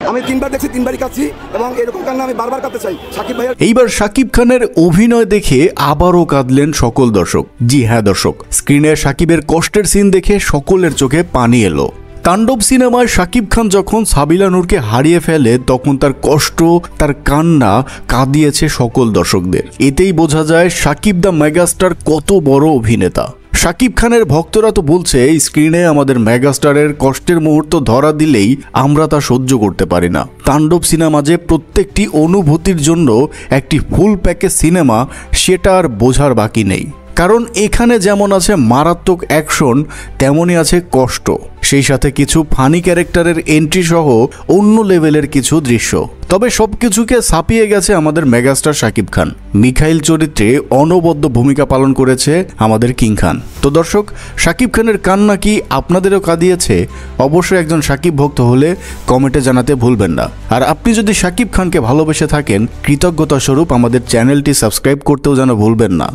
আমি 3বার দেখছি, 3বারই কাঁদছি এবং এরকম কান্না আমি বারবার কাঁদতে চাই সাকিব ভাইয়ের। এইবার শাকিব খানের অভিনয় দেখে আবারও কাঁদলেন সকল দর্শক। জি হ্যাঁ দর্শক, স্ক্রিনে শাকিবের কষ্টের সিন দেখে সকলের চোখে পানি এলো। তাণ্ডব সিনেমায় শাকিব খান যখন সাবিলা নূরকে হারিয়ে ফেলে তখন তার কষ্ট, তার কান্না কাঁদিয়েছে সকল দর্শকদের। এতেই বোঝা যায় শাকিব দ্য মেগাস্টার কত বড় অভিনেতা। শাকিব খানের ভক্তরা তো বলছে স্ক্রিনে আমাদের মেগাস্টারের কষ্টের মুহূর্ত ধরা দিলেই আমরা তা সহ্য করতে পারি না। তাণ্ডব সিনেমা যে প্রত্যেকটি অনুভূতির জন্য একটি ফুল প্যাকেজ সিনেমা সেটা আর বোঝার বাকি নেই। কারণ এখানে যেমন আছে মারাত্মক অ্যাকশন, তেমনই আছে কষ্ট, সেই সাথে কিছু ফানি ক্যারেক্টারের এন্ট্রি সহ অন্য লেভেলের কিছু দৃশ্য। তবে সবকিছুকে ছাপিয়ে গেছে আমাদের মেগাস্টার শাকিব খান। মিখাইল চরিত্রে অনবদ্য ভূমিকা পালন করেছে আমাদের কিং খান। তো দর্শক, শাকিব খানের কান্না কি আপনাদেরও কাঁদিয়েছে? অবশ্যই একজন শাকিব ভক্ত হলে কমেন্টে জানাতে ভুলবেন না। আর আপনি যদি শাকিব খানকে ভালোবেসে থাকেন, কৃতজ্ঞতা স্বরূপ আমাদের চ্যানেলটি সাবস্ক্রাইব করতেও যেন ভুলবেন না।